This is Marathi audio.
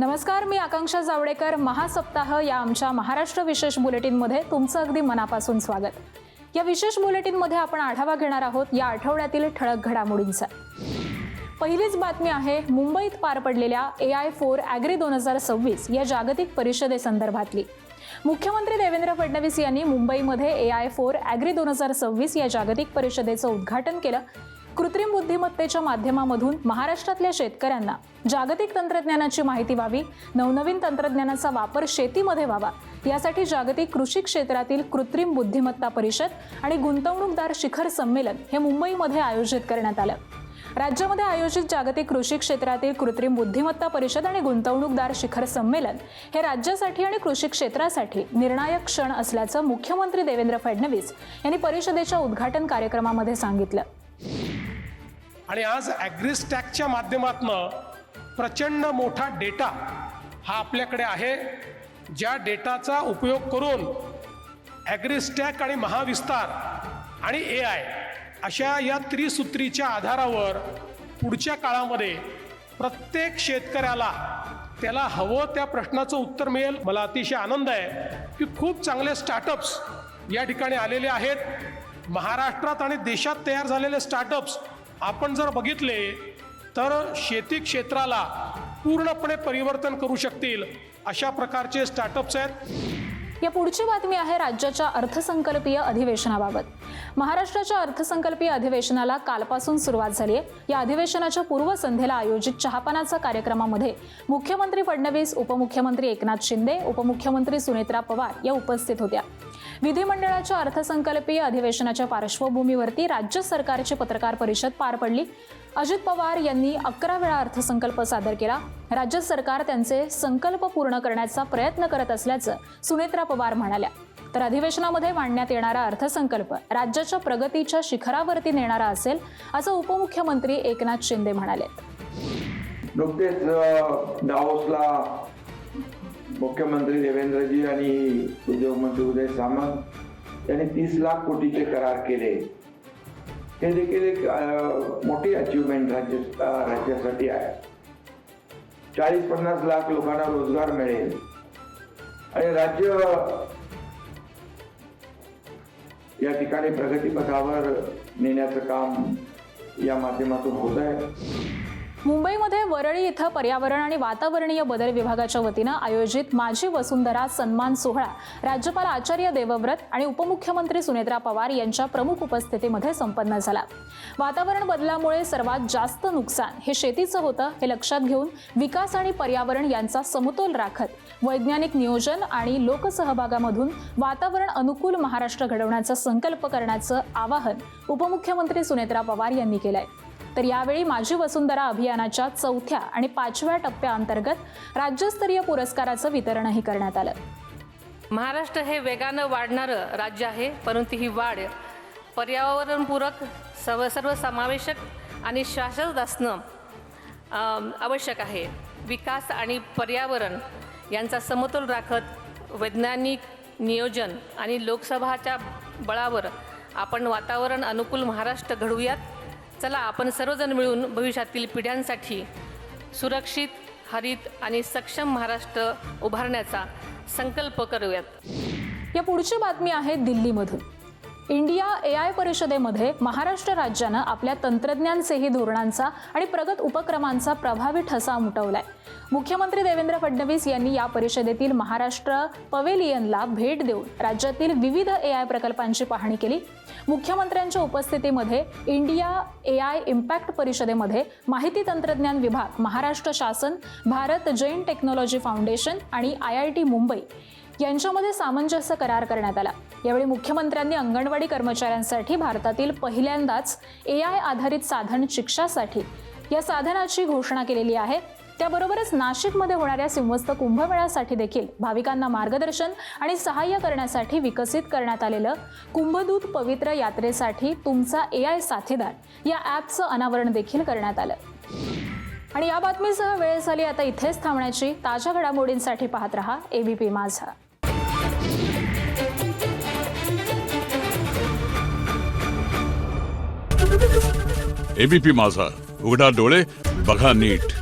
नमस्कार, मी आकांक्षा जावडेकर. महासप्ताह या आमच्या महाराष्ट्र विशेष बुलेटिनमध्ये तुमचं अगदी मनापासून स्वागत. या विशेष बुलेटिनमध्ये आपण आढावा घेणार आहोत या आठवड्यातील ठळक घडामोडींचा. पहिलीच बातमी आहे मुंबईत पार पडलेल्या AI4 ॲग्री 2026 या जागतिक परिषदेसंदर्भातली. मुख्यमंत्री देवेंद्र फडणवीस यांनी मुंबईमध्ये AI4 ॲग्री 2026 या जागतिक परिषदेचं उद्घाटन केलं. कृत्रिम बुद्धिमत्तेच्या माध्यमामधून महाराष्ट्रातल्या शेतकऱ्यांना जागतिक तंत्रज्ञानाची माहिती व्हावी, नवनवीन तंत्रज्ञानाचा वापर शेतीमध्ये व्हावा, यासाठी जागतिक कृषी क्षेत्रातील कृत्रिम बुद्धिमत्ता परिषद आणि गुंतवणूकदार शिखर संमेलन हे मुंबईमध्ये आयोजित करण्यात आलं. राज्यामध्ये आयोजित जागतिक कृषी क्षेत्रातील कृत्रिम बुद्धिमत्ता परिषद आणि गुंतवणूकदार शिखर संमेलन हे राज्यासाठी आणि कृषी क्षेत्रासाठी निर्णायक क्षण असल्याचं मुख्यमंत्री देवेंद्र फडणवीस यांनी परिषदेच्या उद्घाटन कार्यक्रमामध्ये सांगितलं. आणि आज ॲग्रीस्टॅकच्या माध्यमातून प्रचंड मोठा डेटा हा आपल्याकडे आहे. ज्या डेटाचा उपयोग करून ॲग्रीस्टॅक आणि महाविस्तार आणि AI अशा या त्रिसूत्रीच्या आधारावर पुढच्या काळामध्ये प्रत्येक शेतकऱ्याला त्याला हवं त्या प्रश्नाचं उत्तर मिळेल. मला अतिशय आनंद आहे की खूप चांगले स्टार्टअप्स या ठिकाणी आलेले आहेत. महाराष्ट्रात आणि देशात तयार झालेले स्टार्टअप्स आपण जर बघितले तर शेती क्षेत्राला पूर्णपणे परिवर्तन करू शकतील अशा प्रकारचे स्टार्टअप्स आहेत. या पुढची बातमी आहे राज्याच्या अर्थसंकल्पीय अधिवेशनाबाबत. महाराष्ट्राच्या अर्थसंकल्पीय अधिवेशनाला कालपासून सुरुवात झाली आहे. या अधिवेशनाच्या पूर्वसंध्येला आयोजित चहापानाच्या कार्यक्रमामध्ये मुख्यमंत्री फडणवीस, उपमुख्यमंत्री एकनाथ शिंदे, उपमुख्यमंत्री सुनेत्रा पवार या उपस्थित होत्या. विधिमंडळाच्या अर्थसंकल्पीय अधिवेशनाच्या पार्श्वभूमीवरती राज्य सरकारची पत्रकार परिषद पार पडली. अजित पवार यांनी 11 वेळा अर्थसंकल्प सादर केला. राज्य सरकार त्यांचे संकल्प पूर्ण करण्याचा प्रयत्न करत असल्याचं सुनेत्रा पवार म्हणाल्या. तर अधिवेशनामध्ये मांडण्यात येणारा अर्थसंकल्प राज्याच्या प्रगतीच्या शिखरावरती नेणारा असेल असं उपमुख्यमंत्री एकनाथ शिंदे म्हणाले. नुकतेच दावोसला मुख्यमंत्री देवेंद्रजी आणि उद्योगमंत्री उदय सामंत यांनी 30 लाख कोटीचे करार केले. हे देखील एक मोठी अचीवमेंट राज्यासाठी आहे. 40-50 लाख लोकांना रोजगार मिळेल आणि राज्य या ठिकाणी प्रगतीपथावर नेण्याचं काम या माध्यमातून होत आहे. मुंबईमध्ये वरळी इथं पर्यावरण आणि वातावरणीय बदल विभागाच्या वतीनं आयोजित माझी वसुंधरा सन्मान सोहळा राज्यपाल आचार्य देवव्रत आणि उपमुख्यमंत्री सुनेत्रा पवार यांच्या प्रमुख उपस्थितीमध्ये संपन्न झाला. वातावरण बदलामुळे सर्वात जास्त नुकसान हे शेतीचं होतं. हे लक्षात घेऊन विकास आणि पर्यावरण यांचा समतोल राखत वैज्ञानिक नियोजन आणि लोकसहभागामधून वातावरण अनुकूल महाराष्ट्र घडवण्याचा संकल्प करण्याचं आवाहन उपमुख्यमंत्री सुनेत्रा पवार यांनी केलंय. तर यावेळी माझी वसुंधरा अभियानाच्या 4थ्या आणि 5व्या टप्प्याअंतर्गत राज्यस्तरीय पुरस्काराचं वितरणही करण्यात आलं. महाराष्ट्र हे वेगानं वाढणारं राज्य आहे, परंतु ही वाढ पर्यावरणपूरक, सर्वसमावेशक आणि शाश्वत असणं आवश्यक आहे. विकास आणि पर्यावरण यांचा समतोल राखत वैज्ञानिक नियोजन आणि लोकसभाच्या बळावर आपण वातावरण अनुकूल महाराष्ट्र घडवूयात. चला आपण सर्वजण मिळून भविष्यातील पिढ्यांसाठी सुरक्षित, हरित आणि सक्षम महाराष्ट्र उभारण्याचा संकल्प करूयात. या पुढची बातमी आहे दिल्लीमधून. इंडिया AI परिषदेमध्ये महाराष्ट्र राज्यानं आपल्या तंत्रज्ञानसेही धोरणांचा आणि प्रगत उपक्रमांचा प्रभावी ठसा उमटवलाय. मुख्यमंत्री देवेंद्र फडणवीस यांनी या परिषदेतील महाराष्ट्र पवेलियनला भेट देऊन राज्यातील विविध AI प्रकल्पांची पाहणी केली. मुख्यमंत्र्यांच्या उपस्थितीमध्ये इंडिया AI इम्पॅक्ट परिषदेमध्ये माहिती तंत्रज्ञान विभाग, महाराष्ट्र शासन, भारत जैन टेक्नॉलॉजी फाउंडेशन आणि IIT मुंबई यांच्यामध्ये सामंजस्य करार करण्यात आला. यावेळी मुख्यमंत्र्यांनी अंगणवाडी कर्मचाऱ्यांसाठी भारतातील पहिल्यांदाच AI आधारित साधन शिक्षासाठी या साधनाची घोषणा केलेली आहे. त्याबरोबरच नाशिकमध्ये होणाऱ्या सिंहस्थ कुंभमेळ्यासाठी देखील भाविकांना मार्गदर्शन आणि सहाय्य करण्यासाठी विकसित करण्यात आलेलं कुंभदूत पवित्र यात्रेसाठी तुमचा AI साथीदार या ॲपचं अनावरण देखील करण्यात आलं. आणि या बातमीसह वेळ झाली आता इथेच थांबण्याची. ताज्या घडामोडींसाठी पाहत रहा ABP माझा. ABP माझा, उघडा डोळे बघा नीट.